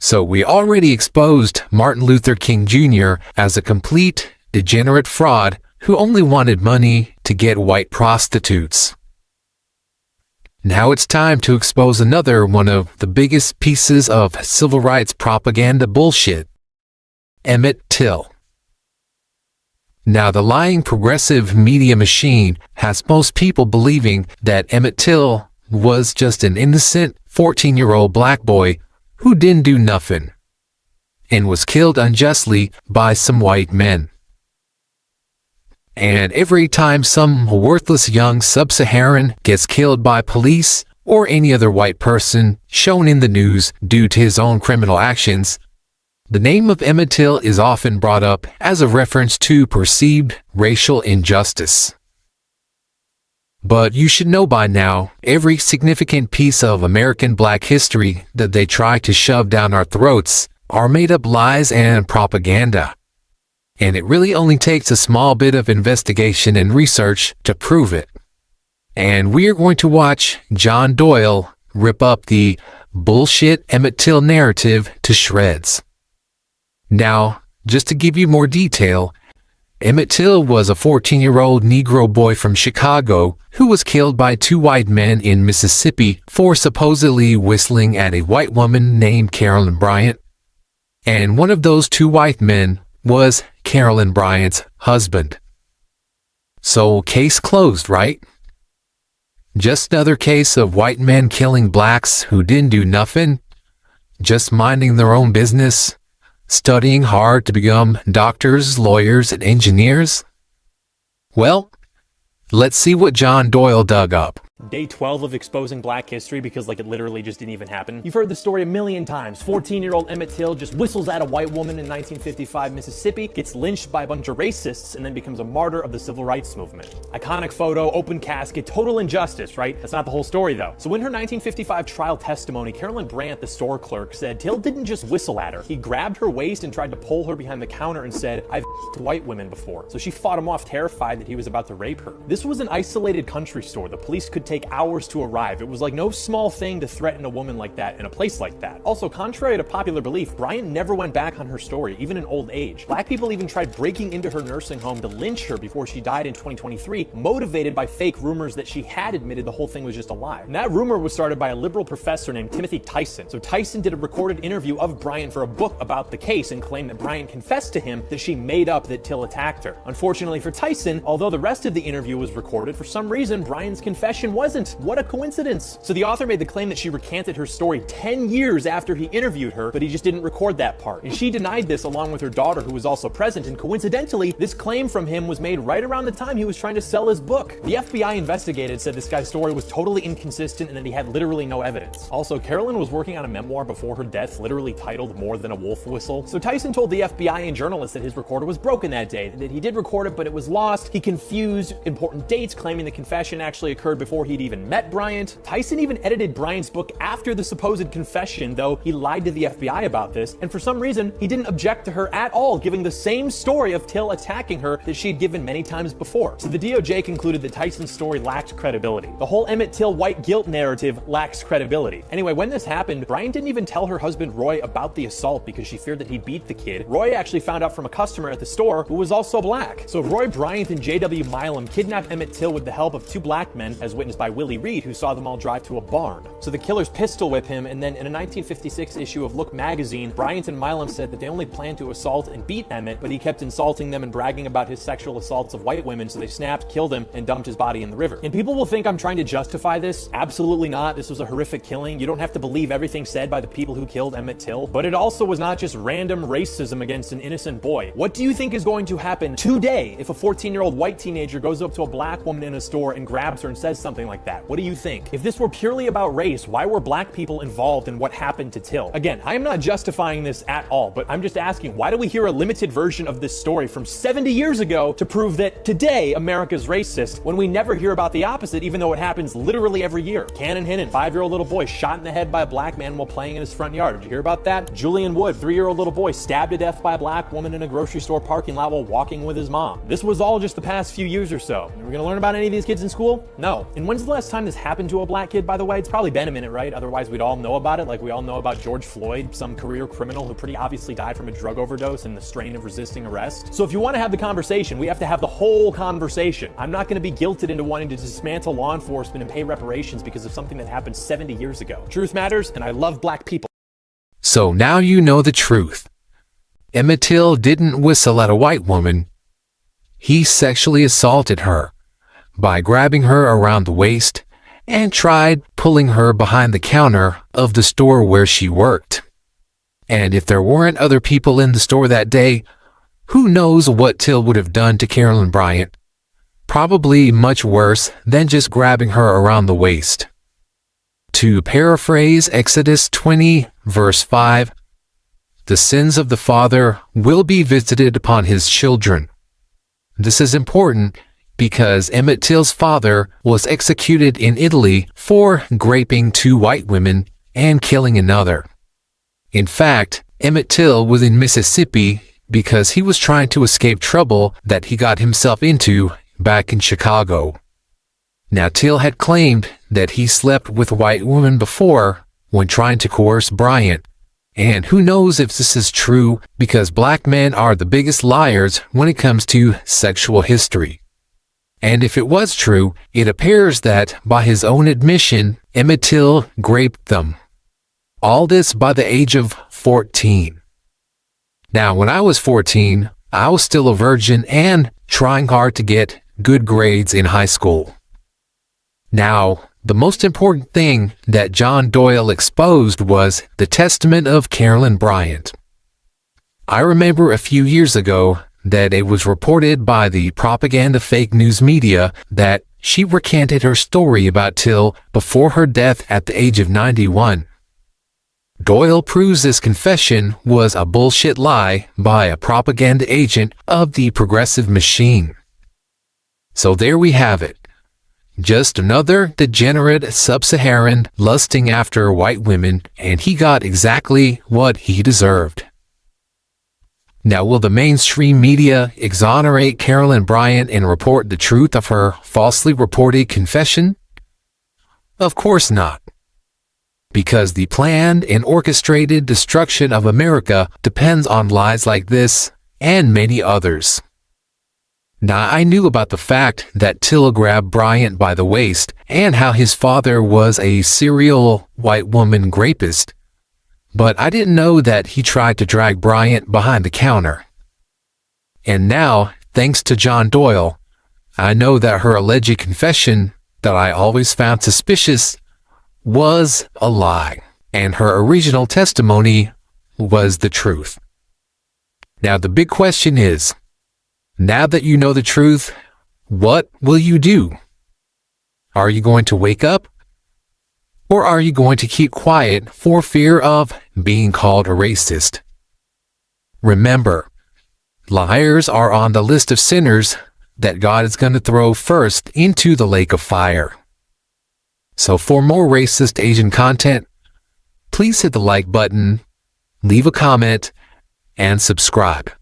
So we already exposed Martin Luther King Jr. as a complete, degenerate fraud who only wanted money to get white prostitutes. Now it's time to expose another one of the biggest pieces of civil rights propaganda bullshit: Emmett Till. Now, the lying progressive media machine has most people believing that Emmett Till was just an innocent 14-year-old black boy who didn't do nothing and was killed unjustly by some white men. And every time some worthless young sub-Saharan gets killed by police or any other white person shown in the news due to his own criminal actions, the name of Emmett Till is often brought up as a reference to perceived racial injustice. But you should know by now, every significant piece of American black history that they try to shove down our throats are made-up lies and propaganda. And it really only takes a small bit of investigation and research to prove it. And we are going to watch John Doyle rip up the bullshit Emmett Till narrative to shreds. Now, just to give you more detail, Emmett Till was a 14-year-old Negro boy from Chicago who was killed by two white men in Mississippi for supposedly whistling at a white woman named Carolyn Bryant. And one of those two white men was Carolyn Bryant's husband. So, case closed, right? Just another case of white men killing blacks who didn't do nothing, just minding their own business, studying hard to become doctors, lawyers, and engineers? Well, let's see what John Doyle dug up. Day 12 of exposing black history because it literally just didn't even happen. You've heard the story a million times. 14-year-old Emmett Till just whistles at a white woman in 1955 Mississippi, gets lynched by a bunch of racists, and then becomes a martyr of the civil rights movement. Iconic photo, open casket, total injustice, right? That's not the whole story though. So in her 1955 trial testimony, Carolyn Bryant, the store clerk, said Till didn't just whistle at her. He grabbed her waist and tried to pull her behind the counter and said, "I've white women before." So she fought him off, terrified that he was about to rape her. This was an isolated country store. The police could take hours to arrive. It was like no small thing to threaten a woman like that in a place like that. Also, contrary to popular belief, Bryant never went back on her story, even in old age. Black people even tried breaking into her nursing home to lynch her before she died in 2023, motivated by fake rumors that she had admitted the whole thing was just a lie. And that rumor was started by a liberal professor named Timothy Tyson. So Tyson did a recorded interview of Bryant for a book about the case and claimed that Bryant confessed to him that she made up that Till attacked her. Unfortunately for Tyson, although the rest of the interview was recorded, for some reason Bryant's confession wasn't. What a coincidence. So the author made the claim that she recanted her story 10 years after he interviewed her, but he just didn't record that part. And she denied this along with her daughter, who was also present, and coincidentally, this claim from him was made right around the time he was trying to sell his book. The FBI investigated, said this guy's story was totally inconsistent and that he had literally no evidence. Also, Carolyn was working on a memoir before her death, literally titled More Than a Wolf Whistle. So Tyson told the FBI and journalists that his recorder was broken that day, that he did record it, but it was lost. He confused important dates, claiming the confession actually occurred before he'd even met Bryant. Tyson even edited Bryant's book after the supposed confession, though he lied to the FBI about this, and for some reason, he didn't object to her at all, giving the same story of Till attacking her that she had given many times before. So the DOJ concluded that Tyson's story lacked credibility. The whole Emmett Till white guilt narrative lacks credibility. Anyway, when this happened, Bryant didn't even tell her husband Roy about the assault because she feared that he'd beat the kid. Roy actually found out from a customer at the store who was also black. So Roy Bryant and J.W. Milam kidnapped Emmett Till with the help of two black men, as witnessed by Willie Reed, who saw them all drive to a barn. So the killers pistol whip him, and then in a 1956 issue of Look magazine, Bryant and Milam said that they only planned to assault and beat Emmett, but he kept insulting them and bragging about his sexual assaults of white women, so they snapped, killed him, and dumped his body in the river. And people will think I'm trying to justify this. Absolutely not. This was a horrific killing. You don't have to believe everything said by the people who killed Emmett Till, but it also was not just random racism against an innocent boy. What do you think is going to happen today if a 14-year-old white teenager goes up to a black woman in a store and grabs her and says something like that? What do you think? If this were purely about race, why were black people involved in what happened to Till? Again, I am not justifying this at all, but I'm just asking, why do we hear a limited version of this story from 70 years ago to prove that today America's racist when we never hear about the opposite, even though it happens literally every year? Cannon Hinnon, 5-year-old little boy shot in the head by a black man while playing in his front yard. Did you hear about that? Julian Wood, 3-year-old little boy stabbed to death by a black woman in a grocery store parking lot while walking with his mom. This was all just the past few years or so. Are we gonna learn about any of these kids in school? No. And when when's the last time this happened to a black kid, by the way? It's probably been a minute, right? Otherwise, we'd all know about it. Like we all know about George Floyd, some career criminal who pretty obviously died from a drug overdose and the strain of resisting arrest. So if you want to have the conversation, we have to have the whole conversation. I'm not going to be guilted into wanting to dismantle law enforcement and pay reparations because of something that happened 70 years ago. Truth matters, and I love black people. So now you know the truth. Emmett Till didn't whistle at a white woman. He sexually assaulted her by grabbing her around the waist and tried pulling her behind the counter of the store where she worked. And if there weren't other people in the store that day, who knows what Till would have done to Carolyn Bryant? Probably much worse than just grabbing her around the waist. To paraphrase Exodus 20, verse 5, the sins of the father will be visited upon his children. This is important because Emmett Till's father was executed in Italy for graping 2 white women and killing another. In fact, Emmett Till was in Mississippi because he was trying to escape trouble that he got himself into back in Chicago. Now, Till had claimed that he slept with a white woman before when trying to coerce Bryant. And who knows if this is true, because black men are the biggest liars when it comes to sexual history. And if it was true, it appears that, by his own admission, Emmett Till raped them. All this by the age of 14. Now, when I was 14, I was still a virgin and trying hard to get good grades in high school. Now, the most important thing that John Doyle exposed was the testament of Carolyn Bryant. I remember a few years ago that it was reported by the propaganda fake news media that she recanted her story about Till before her death at the age of 91. Doyle proves this confession was a bullshit lie by a propaganda agent of the progressive machine. So there we have it. Just another degenerate sub-Saharan lusting after white women, and he got exactly what he deserved. Now, will the mainstream media exonerate Carolyn Bryant and report the truth of her falsely reported confession? Of course not. Because the planned and orchestrated destruction of America depends on lies like this and many others. Now, I knew about the fact that Till grabbed Bryant by the waist and how his father was a serial white woman rapist, but I didn't know that he tried to drag Bryant behind the counter. And now, thanks to John Doyle, I know that her alleged confession that I always found suspicious was a lie, and her original testimony was the truth. Now, the big question is, now that you know the truth, what will you do? Are you going to wake up? Or are you going to keep quiet for fear of being called a racist? Remember, liars are on the list of sinners that God is going to throw first into the lake of fire. So for more racist Asian content, please hit the like button, leave a comment, and subscribe.